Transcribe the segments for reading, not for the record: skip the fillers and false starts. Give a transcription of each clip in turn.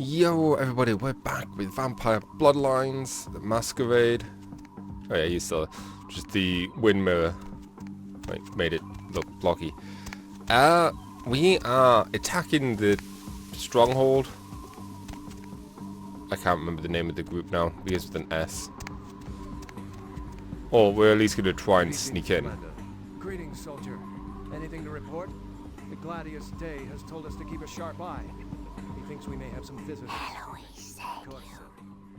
Yo, everybody, we're back with Vampire Bloodlines, the Masquerade. Oh yeah, he's still just the wind mirror. Like, made it look blocky. We are attacking the stronghold. I can't remember the name of the group now. Begins with an S. Or we're at least going to try and sneak in. Greetings, soldier. Anything to report? The Gladius Day has told us to keep a sharp eye. He thinks we may have some visitors. Hello, he said you.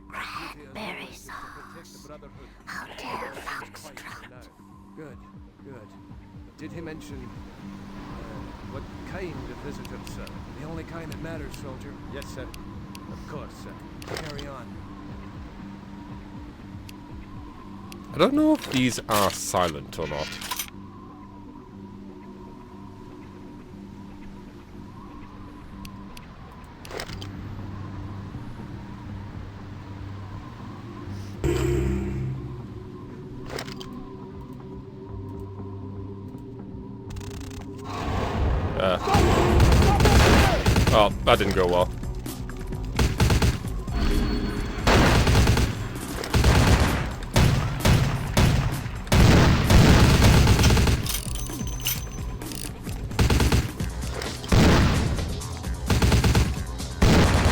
Cranberry sauce. Hotel Foxtrot. Good, good. Did he mention what kind of visitors, sir? The only kind that matters, soldier. Yes, sir. Of course, sir. Carry on. I don't know if these are silent or not. Oh, that didn't go well.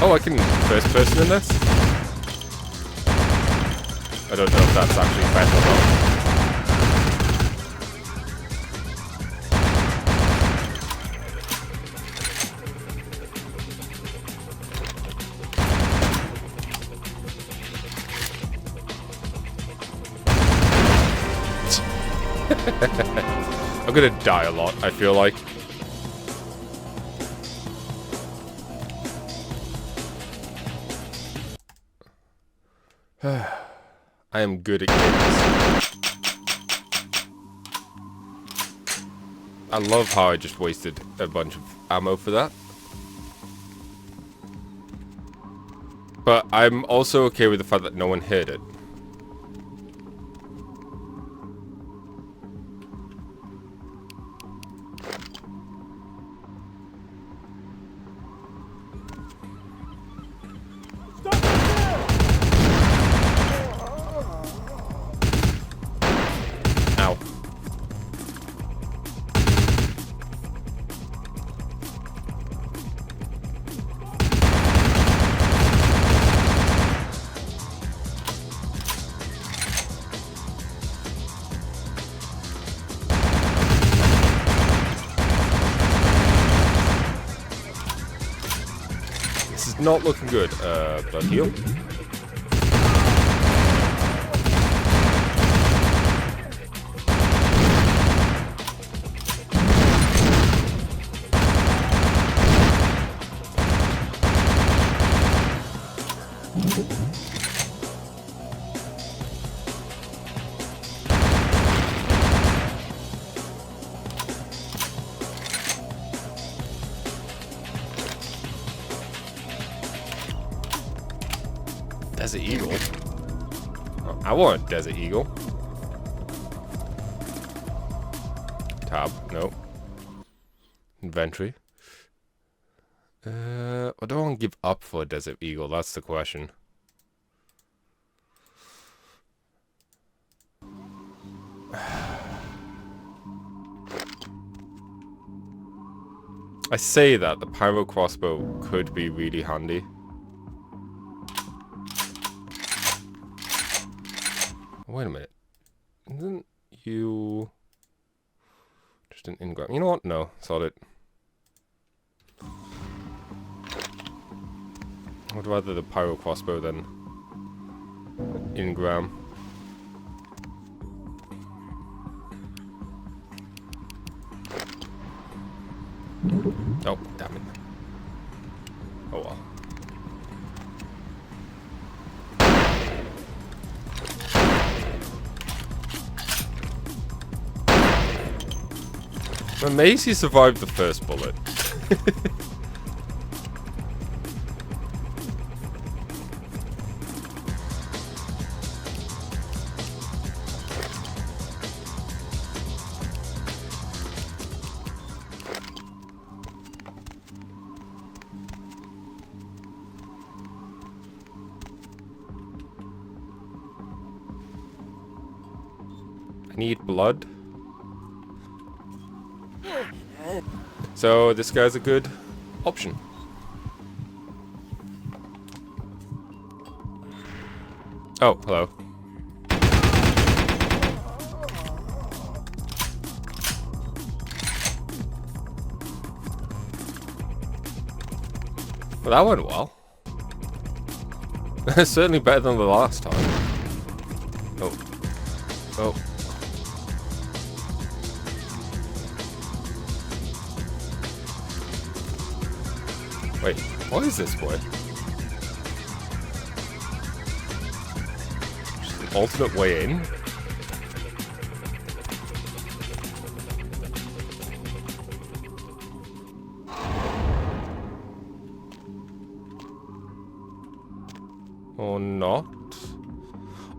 Oh, I can first person in this? I don't know if that's actually better or not. I'm gonna die a lot, I feel like. I am good at games. I love how I just wasted a bunch of ammo for that. But I'm also okay with the fact that no one heard it. Not looking good, but heal. Desert Eagle? Oh, I want a Desert Eagle. Tab, no. Inventory. I don't want to give up for a Desert Eagle, that's the question. I say that, the pyro crossbow could be really handy. Wait a minute. Isn't you just an ingram? You know what? No, solid. I'd rather the pyro crossbow than ingram. Oh, damn it. Oh well. I'm amazed he survived the first bullet. I need blood. So this guy's a good option. Oh, hello. Well, that went well. Certainly better than the last time. Oh. Oh. Wait, what is this boy? Just an alternate way in? Or not?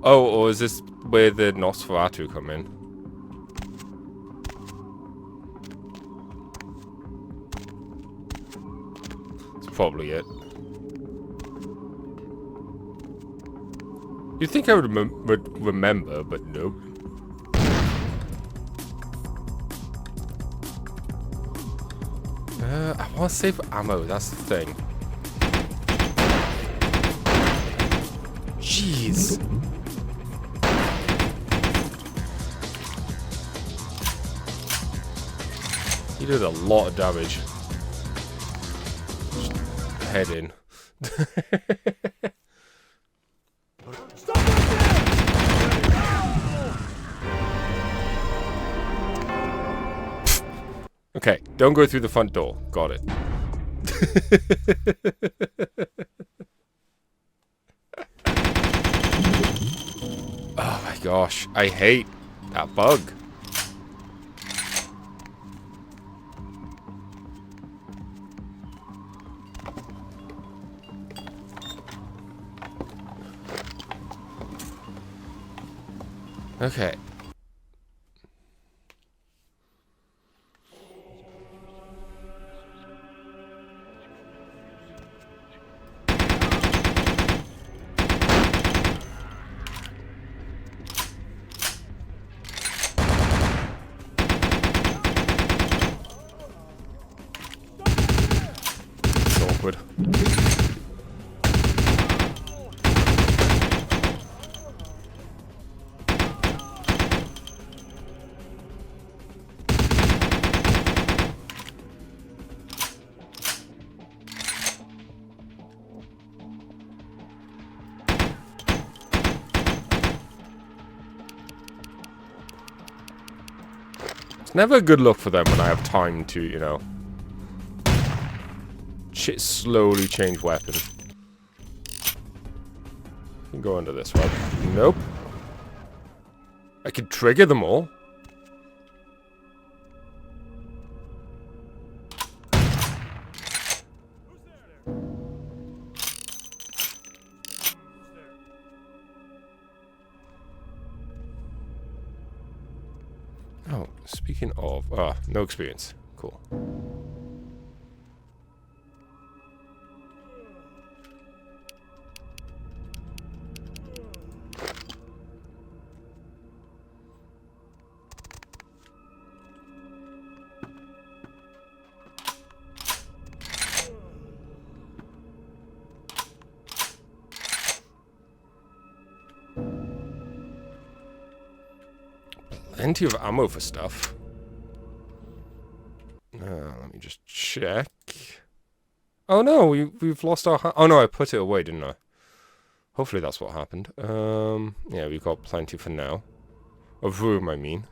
Oh, or is this where the Nosferatu come in? That's probably it. You'd think I would remember, but nope. I want to save ammo, that's the thing. Jeez. He did a lot of damage. Just head in. Okay, don't go through the front door. Got it. Oh my gosh, I hate that bug. Okay. Awkward. It's never a good look for them when I have time to, you know, slowly change weapon. You can go under this one. Nope. I could trigger them all. Oh, speaking of... no experience. Cool. Plenty of ammo for stuff. Let me just check. Oh no, we've lost our... Oh no, I put it away, didn't I? Hopefully that's what happened. Yeah, we've got plenty for now. Of room, I mean.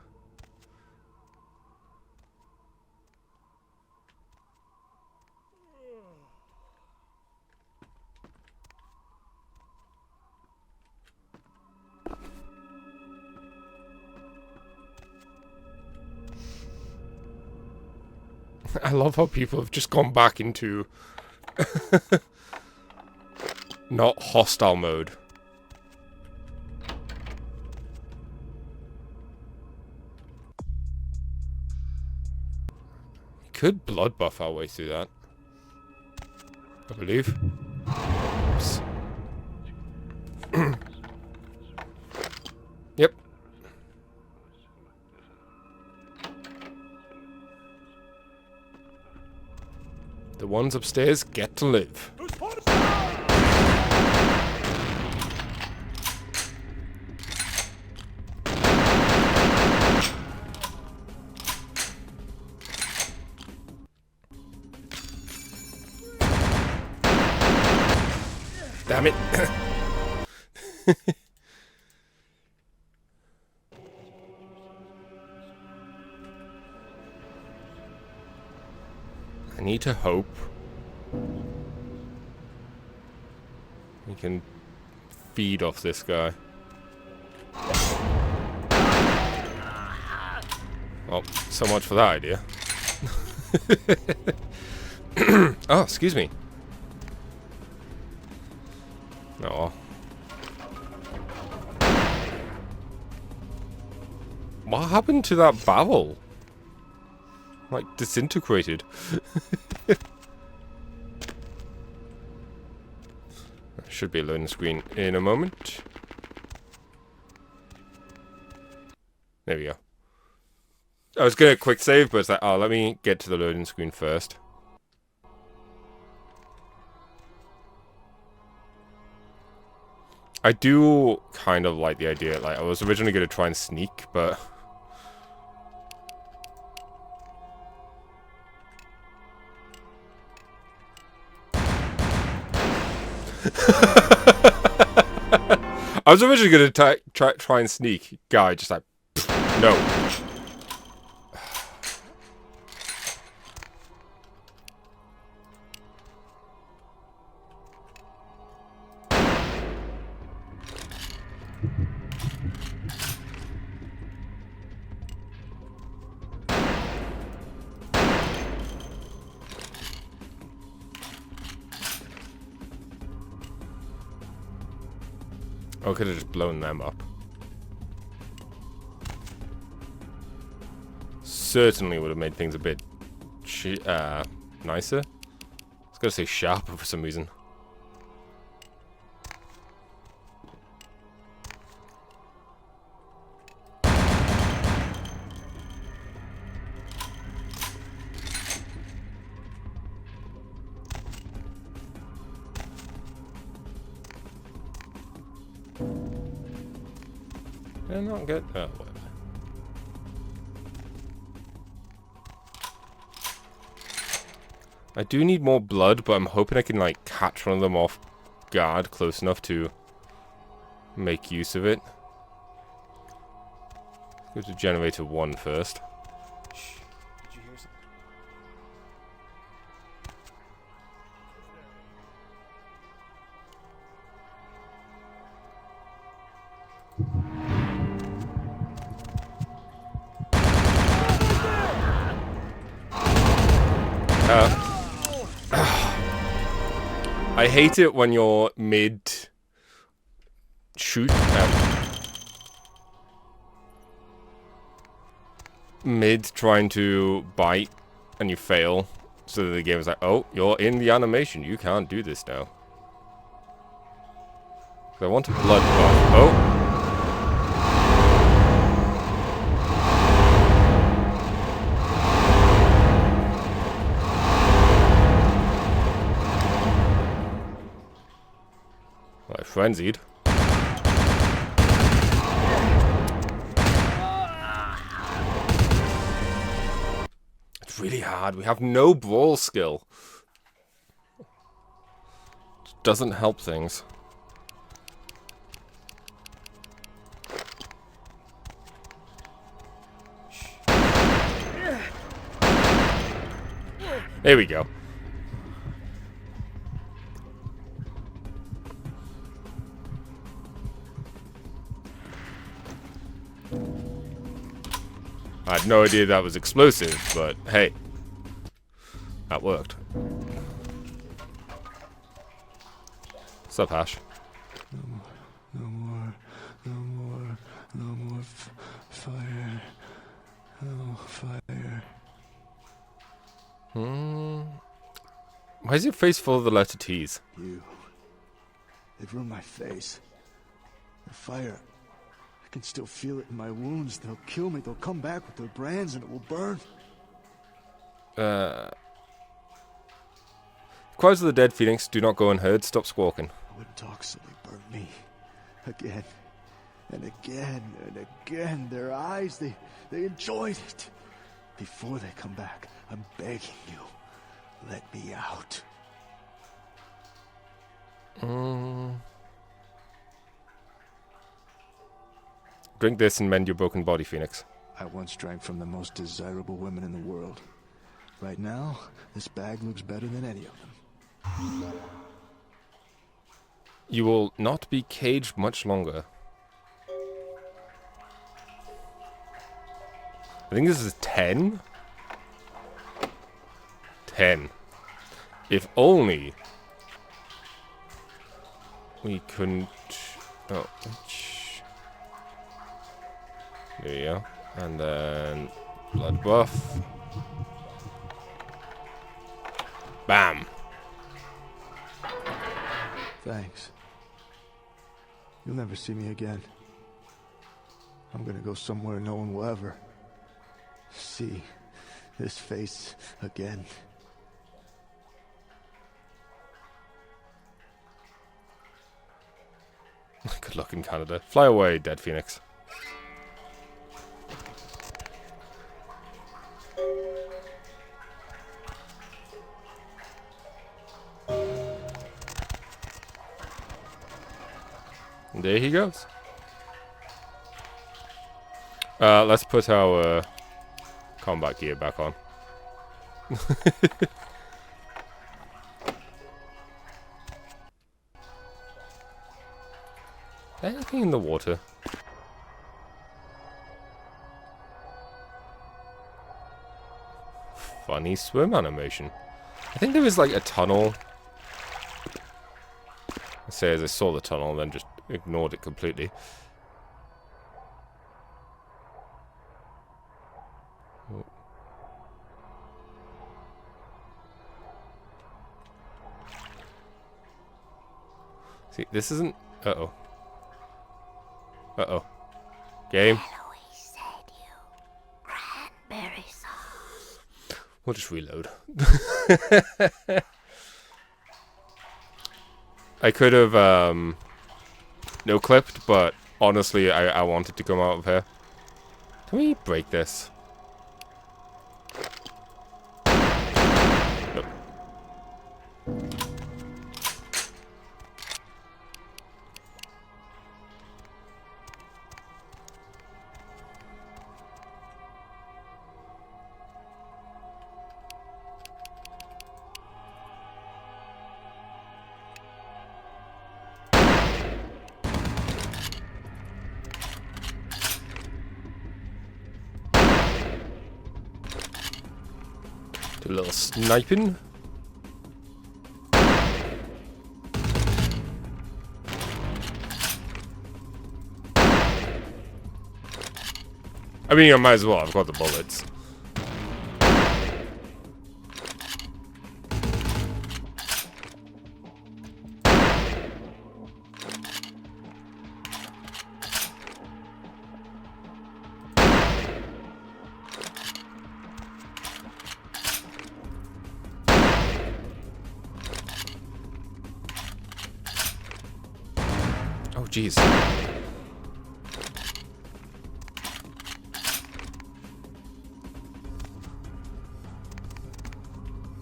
I love how people have just gone back into not hostile mode. We could blood buff our way through that, I believe. Oops. Yep. ones upstairs get to live. Damn it. I need to hope we can feed off this guy. Well, so much for that idea. Oh, excuse me. Oh. What happened to that barrel? Like, disintegrated. Should be a loading screen in a moment. There we go. I was gonna quick save, but it's like, oh, let me get to the loading screen first. I do kind of like the idea. Like, I was originally gonna try and sneak, but I was originally gonna try and sneak. Guy just like, no. Oh, I could have just blown them up. Certainly would have made things a bit nicer. I was gonna say sharper for some reason. And not good. Oh, whatever. I do need more blood, but I'm hoping I can like catch one of them off guard close enough to make use of it. Let's go to generator 1 first. Shh. Did you hear something? I hate it when you're mid shoot, mid trying to bite and you fail, so the game is like, oh, you're in the animation, you can't do this now. I want a blood buff. Oh. I frenzied. It's really hard. We have no brawl skill. It doesn't help things. There we go. I had no idea that was explosive, but hey, that worked. What's up, Hash? No more fire. No fire. Why is your face full of the letter T's? They've ruined my face. The fire. I can still feel it in my wounds. They'll kill me. They'll come back with their brands and it will burn. cries of the dead phoenix do not go unheard. Stop squawking. I wouldn't talk so they burn me. Again and again and again. Their eyes, they enjoyed it. Before they come back, I'm begging you, let me out. Drink this and mend your broken body, Phoenix. I once drank from the most desirable women in the world. Right now, this bag looks better than any of them. You will not be caged much longer. I think this is 10? 10. If only we couldn't... Oh, there you go. And then blood buff. Bam. Thanks. You'll never see me again. I'm gonna go somewhere no one will ever see this face again. Good luck in Canada. Fly away, dead phoenix. And there he goes. Let's put our combat gear back on. Anything in the water? Funny swim animation. I think there was like a tunnel. I say as I saw the tunnel, then just ignored it completely. Oh. See, this isn't... Uh-oh. Uh-oh. Game. Eloise said you. Cranberry sauce. We'll just reload. I could have, no-clipped, but honestly, I wanted to come out of here. Can we break this? Nope. Do a little sniping. I mean, I might as well. I've got the bullets. Oh, jeez.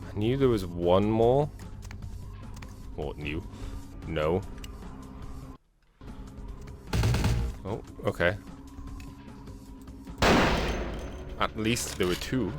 I knew there was one more. Or knew. No. Oh, okay. At least there were two.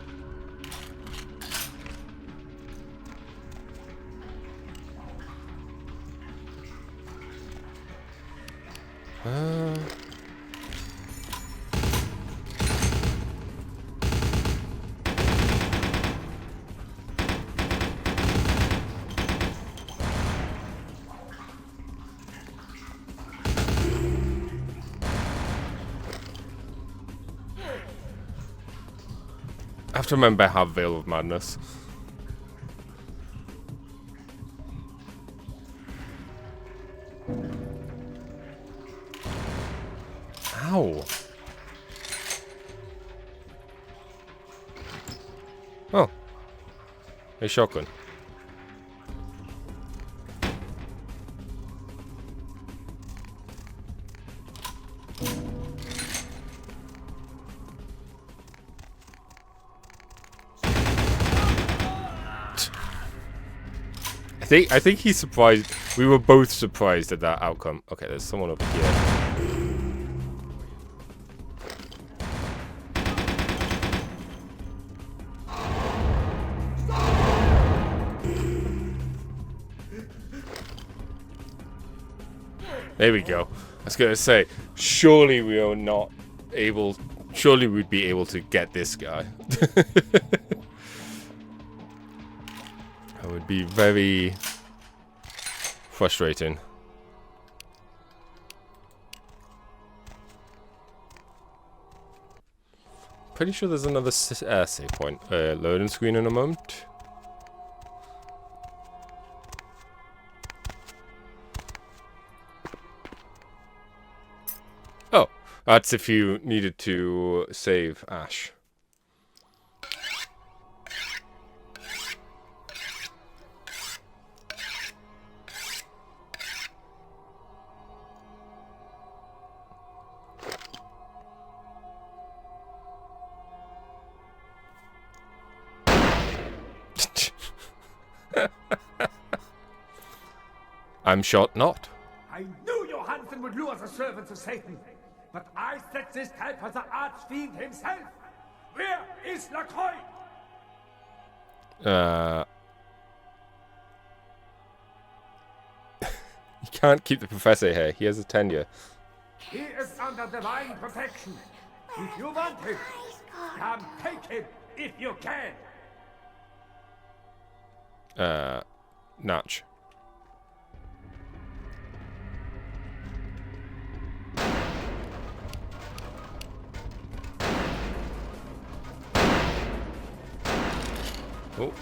I have to remember I have Veil of Madness. Ow. Oh. A shotgun. I think he's surprised. We were both surprised at that outcome. Okay, there's someone over here. There we go. I was gonna say, surely we are not able. Surely we'd be able to get this guy. That would be very frustrating. Pretty sure there's another save point. Loading screen in a moment. Oh, that's if you needed to save Ash. I'm shot not. I knew Johansen would lure the servants of Satan, but I set this trap for the archfiend himself. Where is Lacroix? You can't keep the professor here. He has a tenure. He is under divine protection. If you want him, come take him if you can. Natch. Oh.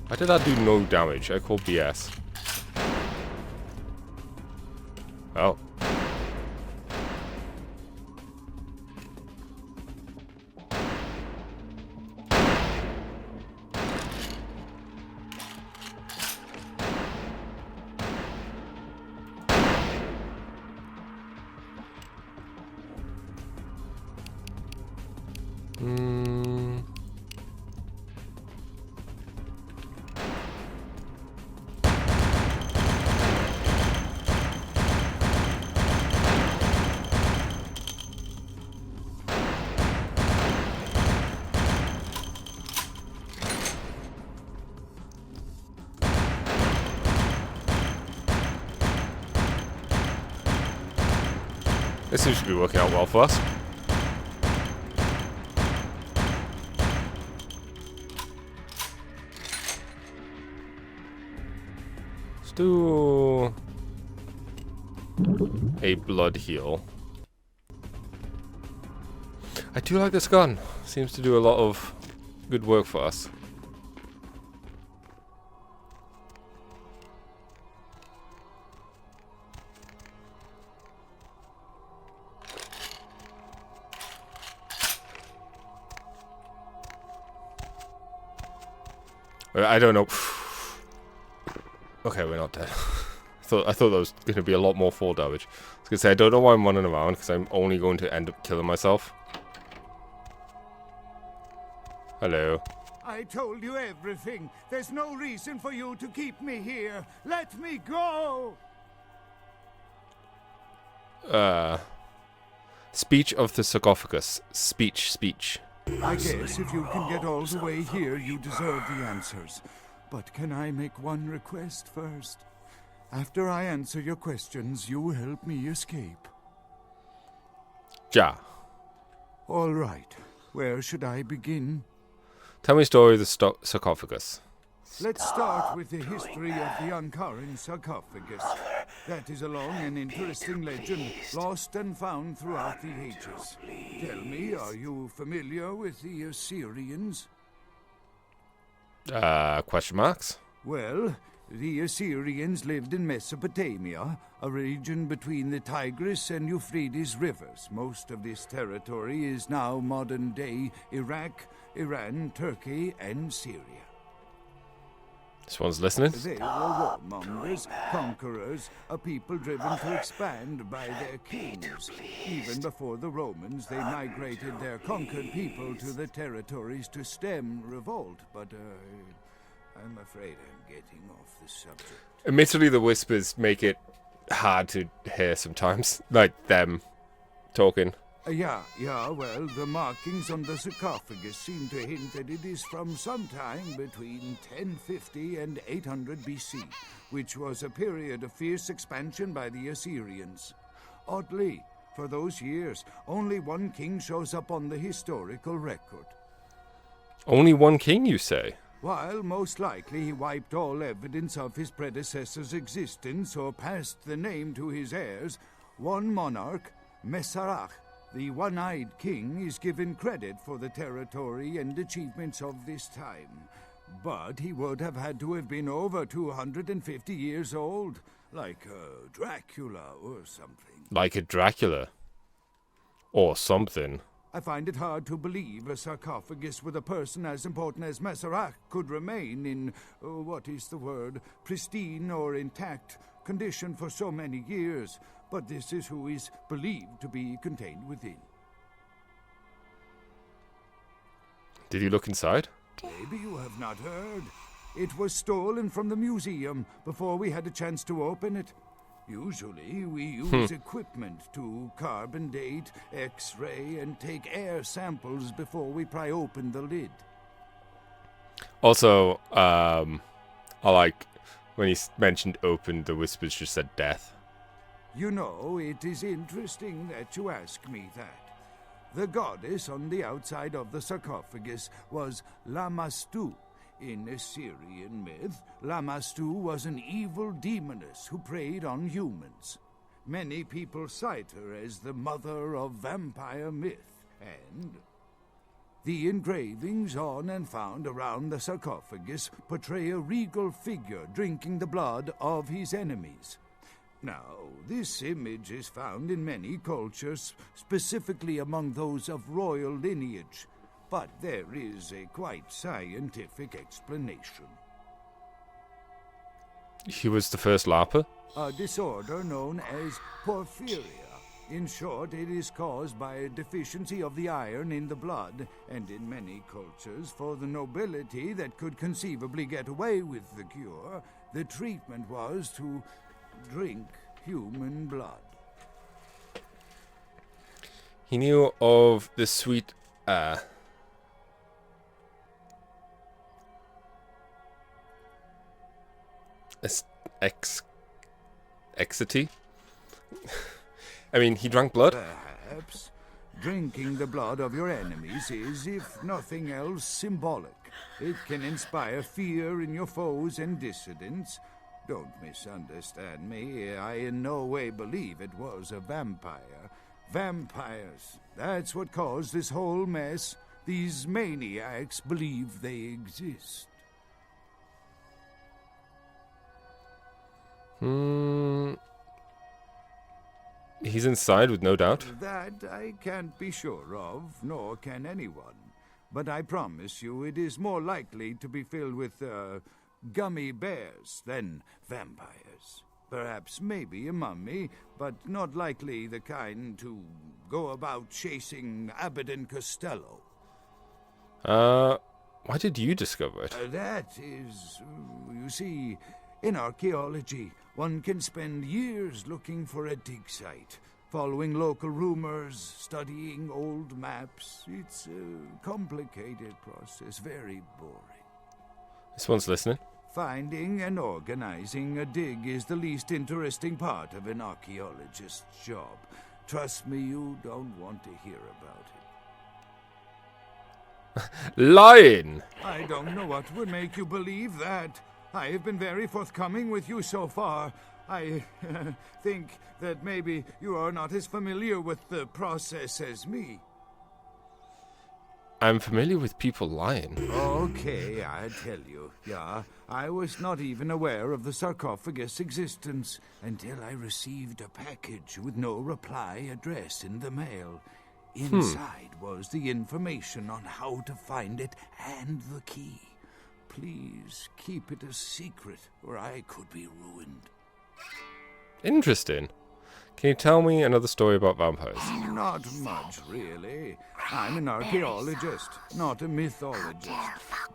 Why did that do no damage? I call BS. Oh. This seems to be working out well for us. Let's do a blood heal. I do like this gun. Seems to do a lot of good work for us. I don't know. Okay, we're not dead. I thought that was going to be a lot more fall damage. I was going to say, I don't know why I'm running around, because I'm only going to end up killing myself. Hello. I told you everything. There's no reason for you to keep me here. Let me go! Speech of the sarcophagus. Speech. I guess if you can get all the way here, you deserve the answers. But can I make one request first? After I answer your questions, you help me escape. Ja. All right. Where should I begin? Tell me a story of the sarcophagus. Let's start with the history of the Ankaran sarcophagus. That is a long and interesting legend, lost and found throughout the ages. Tell me, are you familiar with the Assyrians? Question marks? Well, the Assyrians lived in Mesopotamia, a region between the Tigris and Euphrates rivers. Most of this territory is now modern-day Iraq, Iran, Turkey, and Syria. This one's listening. They were warmongers, conquerors, a people driven to expand by their kings. Even before the Romans, they migrated their conquered people to the territories to stem revolt. But I'm afraid I'm getting off the subject. Admittedly, the whispers make it hard to hear sometimes, like them talking. Yeah, well, the markings on the sarcophagus seem to hint that it is from sometime between 1050 and 800 BC, which was a period of fierce expansion by the Assyrians. Oddly, for those years, only one king shows up on the historical record. Only one king, you say? While most likely he wiped all evidence of his predecessor's existence or passed the name to his heirs, one monarch, Mesarach, the one-eyed king, is given credit for the territory and achievements of this time. But he would have had to have been over 250 years old, like a Dracula or something. Like a Dracula. Or something. I find it hard to believe a sarcophagus with a person as important as Mesarach could remain in, pristine or intact condition for so many years. But this is who is believed to be contained within. Did you look inside? Maybe you have not heard. It was stolen from the museum before we had a chance to open it. Usually we use equipment to carbon date, X-ray, and take air samples before we pry open the lid. Also, I like when he mentioned open, the whispers just said death. You know, it is interesting that you ask me that. The goddess on the outside of the sarcophagus was Lamastu. In Assyrian myth, Lamastu was an evil demoness who preyed on humans. Many people cite her as the mother of vampire myth, and the engravings on and found around the sarcophagus portray a regal figure drinking the blood of his enemies. Now, this image is found in many cultures, specifically among those of royal lineage, but there is a quite scientific explanation. He was the first LARPer? A disorder known as porphyria. In short, it is caused by a deficiency of the iron in the blood, and in many cultures, for the nobility that could conceivably get away with the cure, the treatment was to drink human blood. He knew of the sweet exity. I mean, he drank blood. Perhaps drinking the blood of your enemies is, if nothing else, symbolic. It can inspire fear in your foes and dissidents. Don't misunderstand me. I in no way believe it was a vampire. Vampires, that's what caused this whole mess. These maniacs believe they exist. He's inside with no doubt. That I can't be sure of, nor can anyone. But I promise you it is more likely to be filled with, gummy bears than vampires. Perhaps maybe a mummy, but not likely the kind to go about chasing Abbott and Costello. Why did you discover it? That is, you see, in archaeology, one can spend years looking for a dig site, following local rumors, studying old maps. It's a complicated process, very boring. This one's listening. Finding and organizing a dig is the least interesting part of an archaeologist's job. Trust me, you don't want to hear about it. Lying! I don't know what would make you believe that. I have been very forthcoming with you so far. I think that maybe you are not as familiar with the process as me. I'm familiar with people lying. Okay, I tell you. Yeah, I was not even aware of the sarcophagus' existence until I received a package with no reply address in the mail. Inside was the information on how to find it and the key. please keep it a secret, or I could be ruined. Interesting. Can you tell me another story about vampires? Not much, really. I'm an archaeologist, not a mythologist.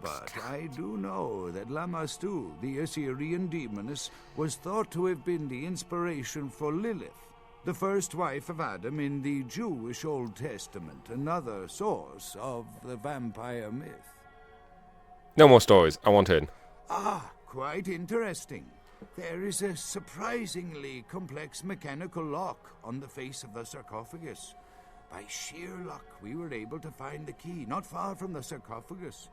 But I do know that Lamastu, the Assyrian demoness, was thought to have been the inspiration for Lilith, the first wife of Adam in the Jewish Old Testament, another source of the vampire myth. No more stories. I want in. Ah, quite interesting. There is a surprisingly complex mechanical lock on the face of the sarcophagus. By sheer luck, we were able to find the key not far from the sarcophagus.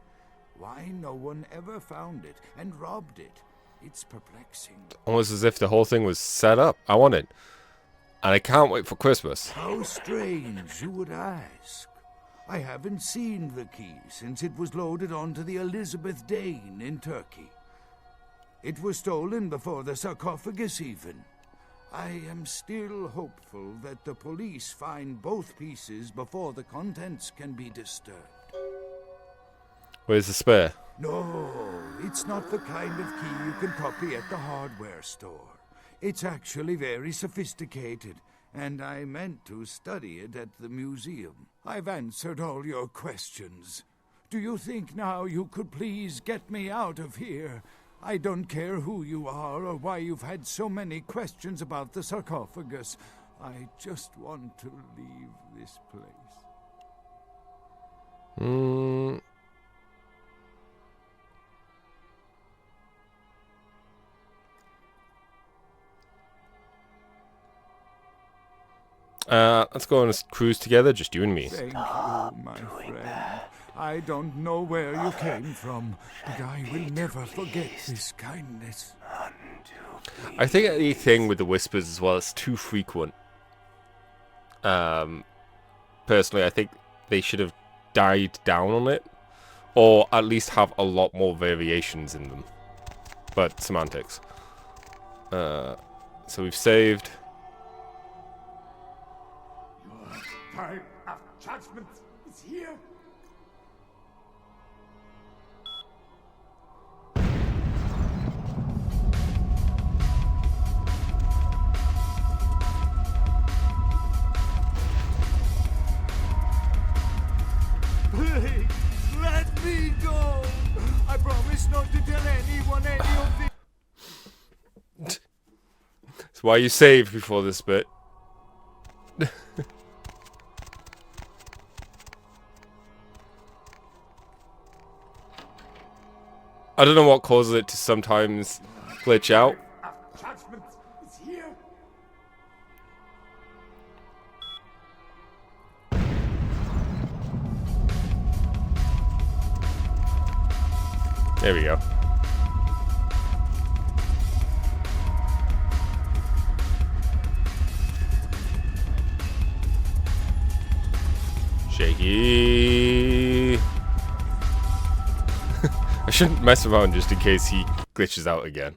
Why no one ever found it and robbed it? It's perplexing. Almost as if the whole thing was set up. I want it. And I can't wait for Christmas. How strange, you would ask. I haven't seen the key since it was loaded onto the Elizabeth Dane in Turkey. It was stolen before the sarcophagus even. I am still hopeful that the police find both pieces before the contents can be disturbed. Where's the spare? No, it's not the kind of key you can copy at the hardware store. It's actually very sophisticated, and I meant to study it at the museum. I've answered all your questions. Do you think now you could please get me out of here? I don't care who you are or why you've had so many questions about the sarcophagus. I just want to leave this place. Let's go on a cruise together, just you and me. Thank you, my friend. I don't know where you came from, but I will never forget this kindness. I think the thing with the whispers as well, it's too frequent. Personally, I think they should have died down on it, or at least have a lot more variations in them. But semantics. So we've saved. Your time of judgment is here. Please, let me go! I promise not to tell anyone any of this. That's why you saved before this bit. I don't know what causes it to sometimes glitch out. Of judgment is here. There we go. Shaky. I shouldn't mess around just in case he glitches out again.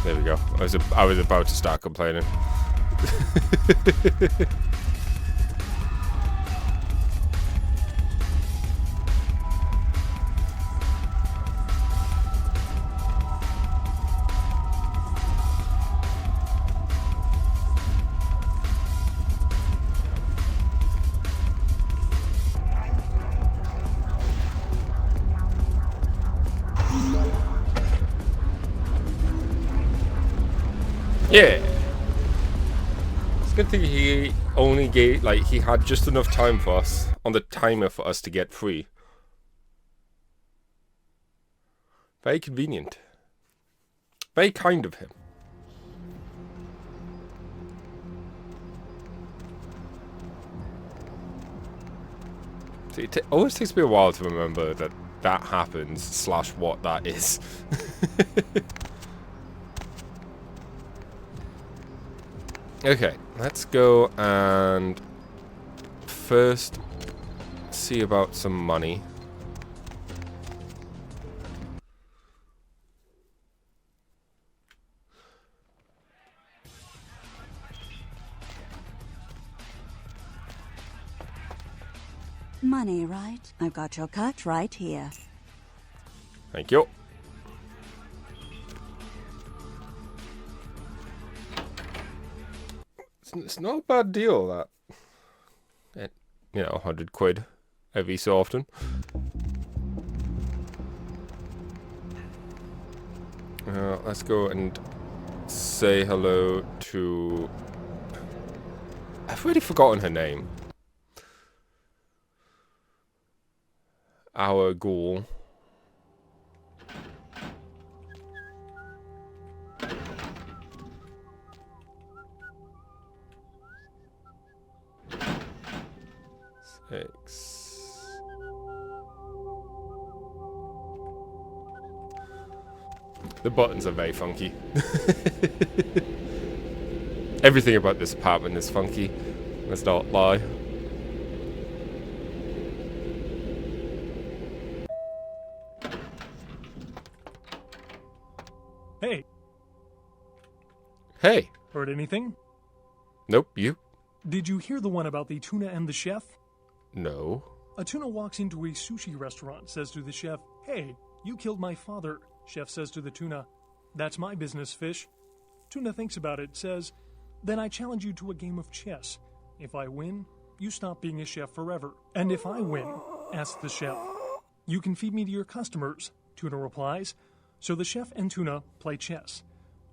There we go. I was about to start complaining. Yeah. It's a good thing he only gave, like, he had just enough time for us, on the timer for us to get free. Very convenient. Very kind of him. See, it always takes me a while to remember that that happens, / what that is. Okay, let's go and first see about some money. Money, right? I've got your cut right here. Thank you. It's not a bad deal, that. At, 100 quid every so often. Let's go and say hello to... I've already forgotten her name. Our ghoul. The buttons are very funky. Everything about this apartment is funky. Let's not lie. Hey. Hey. Heard anything? Nope, you? Did you hear the one about the tuna and the chef? No. A tuna walks into a sushi restaurant, says to the chef, "Hey, you killed my father." Chef says to the tuna, "That's my business, fish." Tuna thinks about it, says, "Then I challenge you to a game of chess. If I win, you stop being a chef forever. And if I win," asks the chef, "you can feed me to your customers." Tuna replies. So the chef and tuna play chess.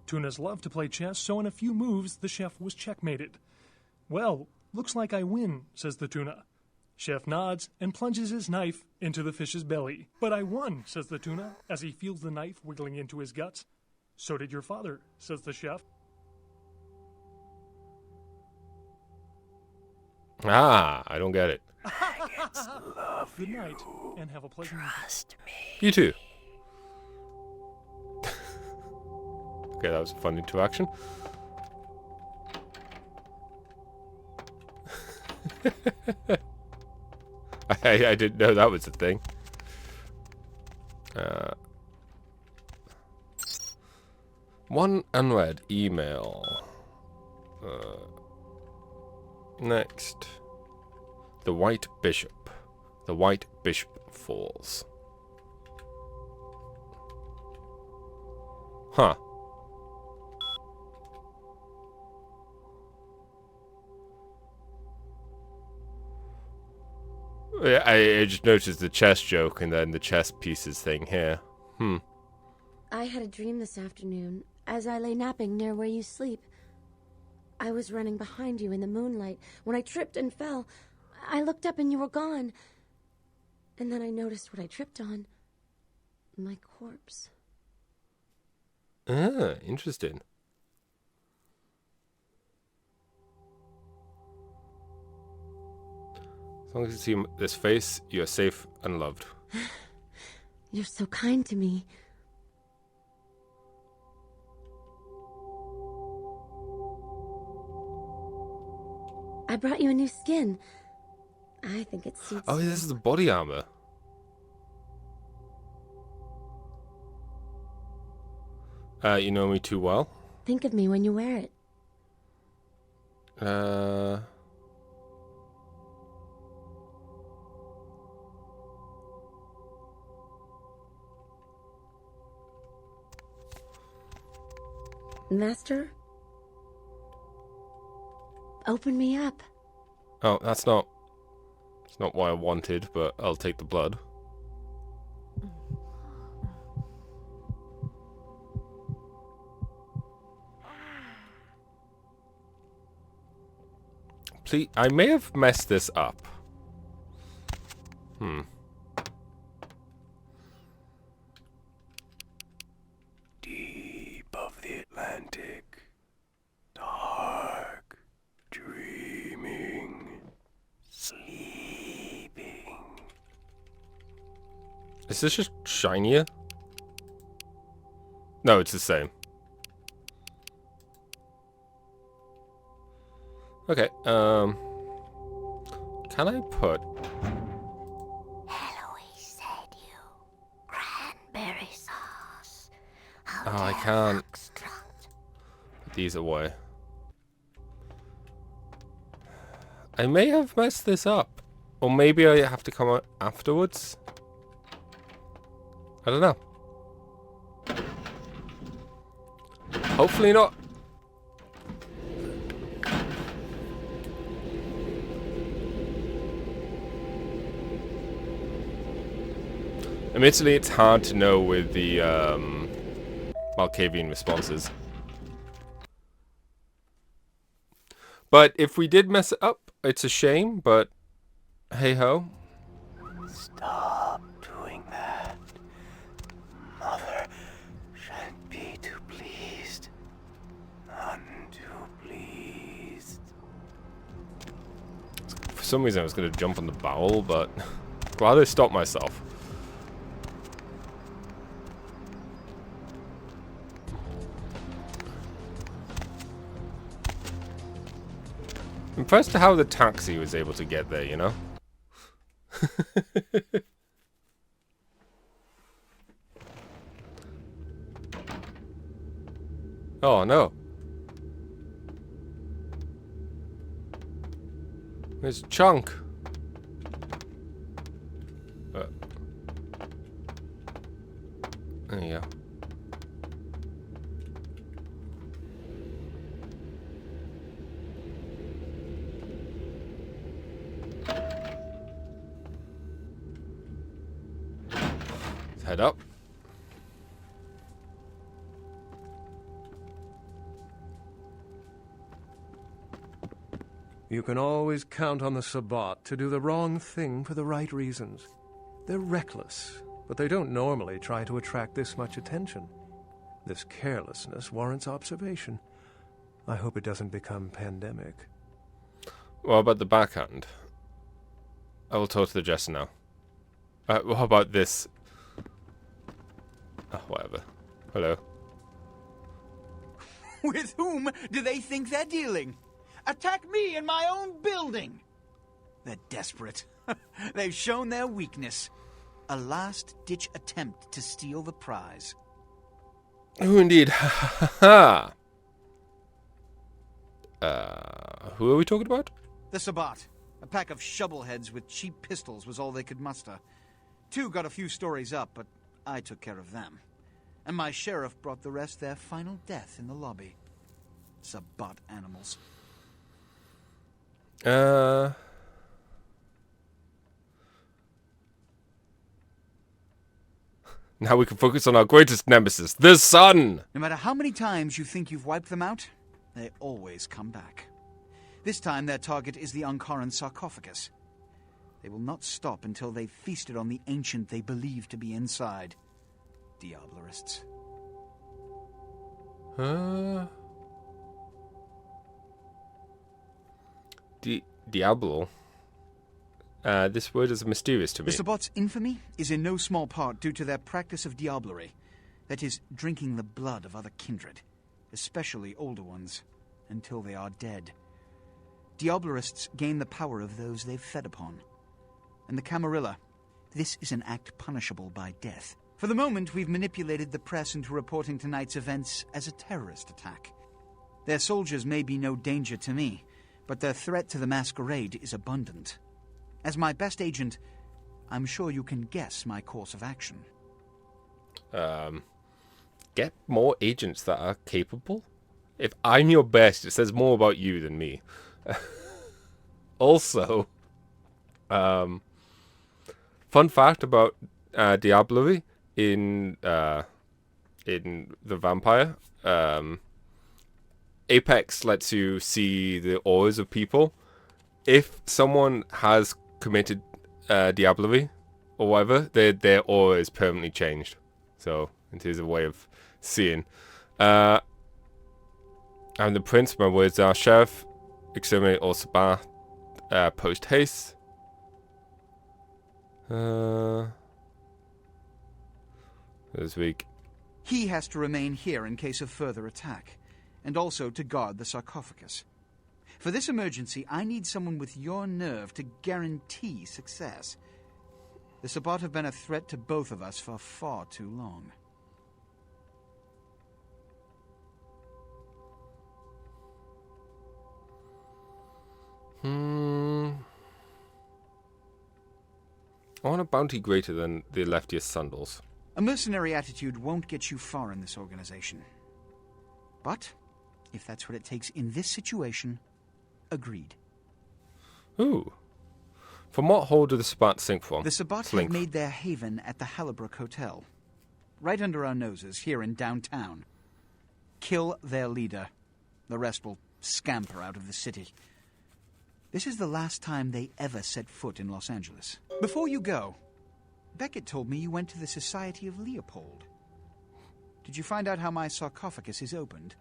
Tunas love to play chess, so in a few moves, the chef was checkmated. "Well, looks like I win," says the tuna. Chef nods and plunges his knife into the fish's belly. "But I won," says the tuna, as he feels the knife wiggling into his guts. "So did your father," says the chef. Ah, I don't get it. Good night, and have a pleasant Trust me. You too. Okay, that was a fun interaction. I didn't know that was a thing. One unread email. Next. The White Bishop. The White Bishop Falls. Huh. I just noticed the chess joke and then the chess pieces thing here. I had a dream this afternoon as I lay napping near where you sleep. I was running behind you in the moonlight when I tripped and fell. I looked up and you were gone. And then I noticed what I tripped on. My corpse. Ah, interesting. As long as you see this face, you're safe and loved. You're so kind to me. I brought you a new skin. I think it suits Oh, you. this is the body armor. You know me too well. Think of me when you wear it. Master? Open me up. Oh, that's not... It's not what I wanted, but I'll take the blood. Please, I may have messed this up. Deep of the Atlantic, dark, dreaming, sleeping. Is this just shinier? No, it's the same. Okay, can I put... Eloise said you. Cranberry sauce. Oh, I can't put these away. I may have messed this up. Or maybe I have to come out afterwards? I don't know. Hopefully not. Admittedly, it's hard to know with the Malkavian responses. But if we did mess it up, it's a shame, but hey ho. Stop doing that. Mother shan't be too pleased. None too pleased. For some reason I was going to jump on the barrel, but glad I stopped myself. Impressed to how the taxi was able to get there, you know? Oh no. There's Chunk. There you go. Let's head up. You can always count on the Sabbat to do the wrong thing for the right reasons. They're reckless, but they don't normally try to attract this much attention. This carelessness warrants observation. I hope it doesn't become pandemic. What about the backhand? I will talk to the jester now. What about this? Oh, whatever. Hello. With whom do they think they're dealing? Attack me in my own building! They're desperate. They've shown their weakness. A last-ditch attempt to steal the prize. Who indeed? Ha who are we talking about? The Sabbat. A pack of shovelheads with cheap pistols was all they could muster. Two got a few stories up, but I took care of them. And my sheriff brought the rest their final death in the lobby. Sabbat animals. Now we can focus on our greatest nemesis, the sun! No matter how many times you think you've wiped them out, they always come back. This time their target is the Ankaran sarcophagus. They will not stop until they've feasted on the ancient they believe to be inside. Diablerists. Diablo? This word is mysterious to me. The Sabbat's infamy is in no small part due to their practice of diablerie. That is, drinking the blood of other kindred, especially older ones, until they are dead. Diablerists gain the power of those they've fed upon. And the Camarilla, this is an act punishable by death. For the moment, we've manipulated the press into reporting tonight's events as a terrorist attack. Their soldiers may be no danger to me, but their threat to the Masquerade is abundant. As my best agent, I'm sure you can guess my course of action. Get more agents that are capable? If I'm your best, it says more about you than me. Also, fun fact about Diablerie in the Vampire. Apex lets you see the auras of people. If someone has committed Diablerie or whatever, their aura is permanently changed. So it is a way of seeing. I'm the prince. My words are sheriff. Exterminate all Sabbat. Post haste. This week. He has to remain here in case of further attack, and also to guard the sarcophagus. For this emergency, I need someone with your nerve to guarantee success. The Sabbat have been a threat to both of us for far too long. I want a bounty greater than the leftiest sandals. A mercenary attitude won't get you far in this organization. But, if that's what it takes in this situation, agreed. Ooh. From what hole do the Sabbat sink from? The Sabbat have made their haven at the Hallibrook Hotel. Right under our noses, here in downtown. Kill their leader. The rest will scamper out of the city. This is the last time they ever set foot in Los Angeles. Before you go, Beckett told me you went to the Society of Leopold. Did you find out how my sarcophagus is opened?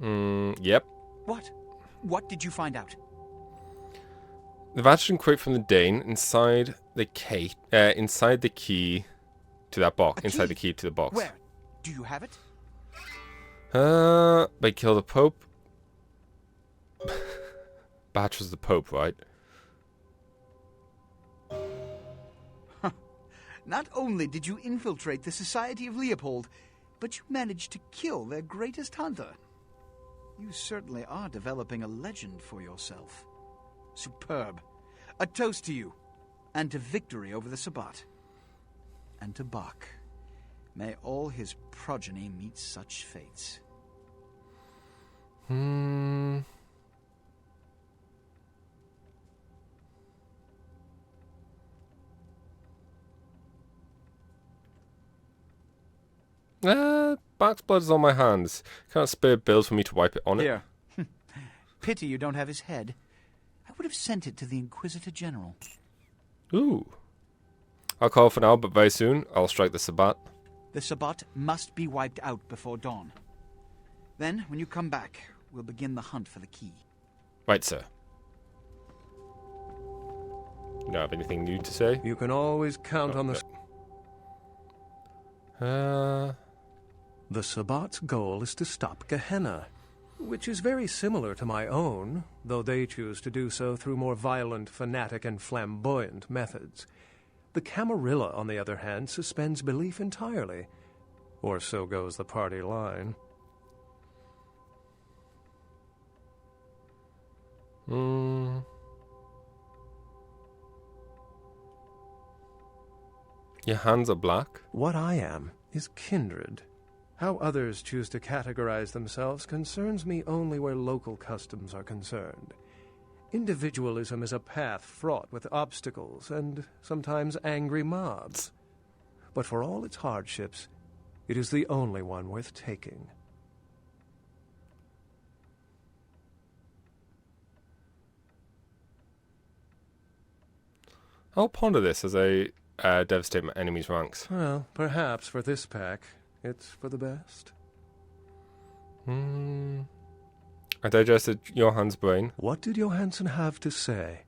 Yep. What? What did you find out? The Vatican quote from the Dane inside the key to that box. Inside the key to the box. Where? Do you have it? They kill the Pope. Batch was the Pope, right? Not only did you infiltrate the Society of Leopold, but you managed to kill their greatest hunter. You certainly are developing a legend for yourself. Superb. A toast to you, and to victory over the Sabbat. And to Bach. May all his progeny meet such fates. Bach's blood is on my hands. Can't spare bills for me to wipe it on it. Here. Pity you don't have his head. I would have sent it to the Inquisitor General. Ooh. I'll call for now, but very soon I'll strike the Sabbat. The Sabbat must be wiped out before dawn. Then, when you come back, we'll begin the hunt for the key. Right, sir. You don't have anything new to say? You can always count on the... The Sabbat's goal is to stop Gehenna, which is very similar to my own, though they choose to do so through more violent, fanatic, and flamboyant methods. The Camarilla, on the other hand, suspends belief entirely, or so goes the party line. Your hands are black? What I am is kindred. How others choose to categorize themselves concerns me only where local customs are concerned. Individualism is a path fraught with obstacles and sometimes angry mobs. But for all its hardships, it is the only one worth taking. I'll ponder this as I devastate my enemy's ranks. Well, perhaps for this pack, it's for the best. I digested Johann's brain. What did Johansson have to say?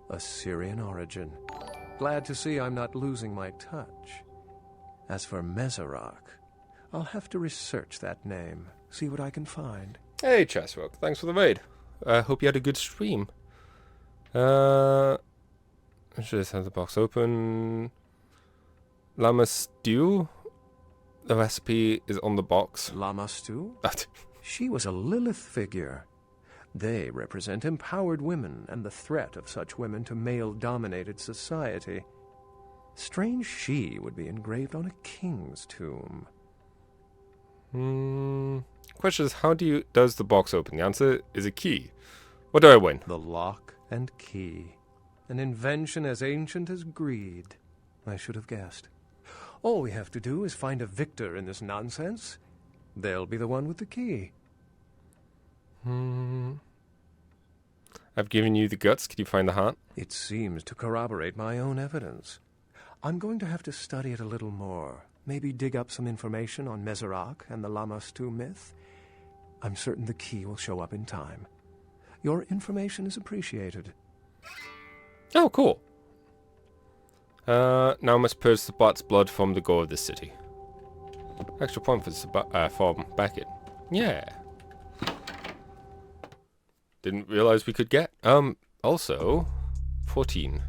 Assyrian origin. Glad to see I'm not losing my touch. As for Mezerak, I'll have to research that name, see what I can find. Hey, Chessrock, thanks for the raid. Hope you had a good stream. I should just have the box open. Llama stew. The recipe is on the box. Llama stew? She was a Lilith figure. They represent empowered women and the threat of such women to male-dominated society. Strange she would be engraved on a king's tomb. Question is, how does the box open? The answer is a key. What do I win? The lock and key. An invention as ancient as greed. I should have guessed. All we have to do is find a victor in this nonsense. They'll be the one with the key. I've given you the guts. Can you find the heart? It seems to corroborate my own evidence. I'm going to have to study it a little more. Maybe dig up some information on Mezerak and the Lammastu myth. I'm certain the key will show up in time. Your information is appreciated. Oh, cool. Now I must purge Sabbat's blood from the gore of this city. Extra point for Beckett. Yeah. Didn't realize we could get. Also, 14.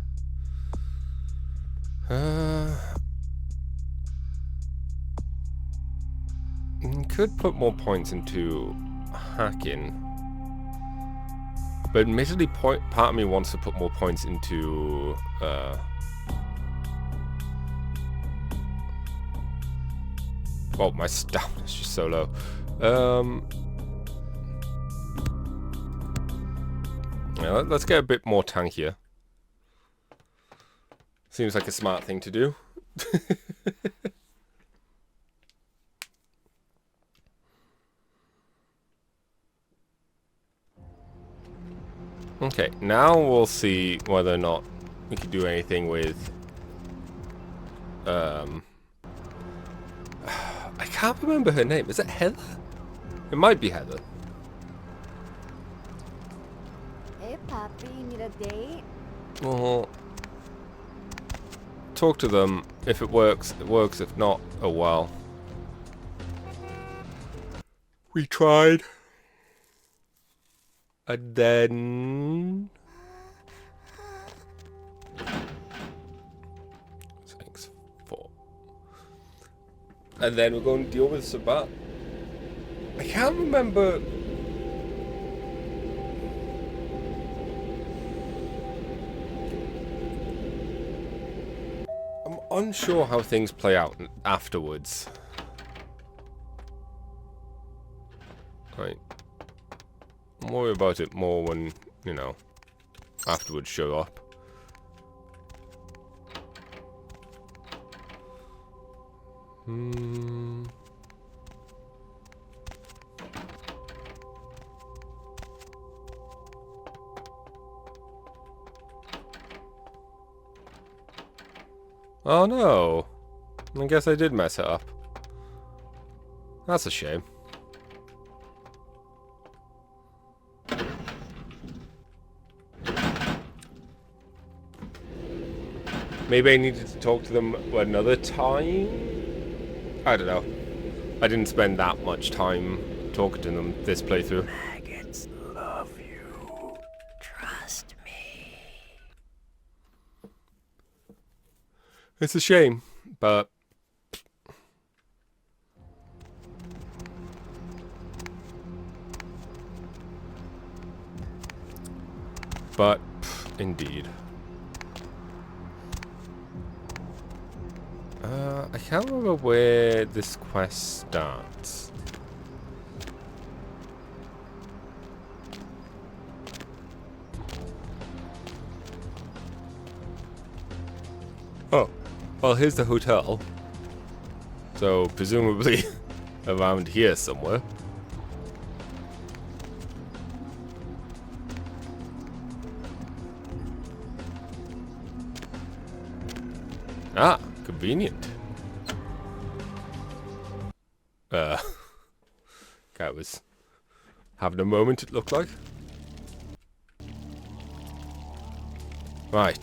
Could put more points into hacking. But admittedly, part of me wants to put more points into... Oh, my stamina is just so low. Yeah, let's get a bit more tankier. Seems like a smart thing to do. Okay, now we'll see whether or not we can do anything with... I can't remember her name. Is it Heather? It might be Heather. Hey, Papi, need a date? Well, talk to them. If it works, it works. If not, oh well. We tried. And then... Thanks. 4. And then we're going to deal with Sabat. I can't remember... I'm unsure how things play out afterwards. Right. I'm worried about it more when, you know, afterwards show up. Oh no! I guess I did mess it up. That's a shame. Maybe I needed to talk to them another time? I don't know. I didn't spend that much time talking to them this playthrough. Maggots love you. Trust me. It's a shame, but... indeed. I can't remember where this quest starts. Oh, well, here's the hotel. So, presumably around here somewhere. Ah, convenient. Cat was having a moment, it looked like. Right.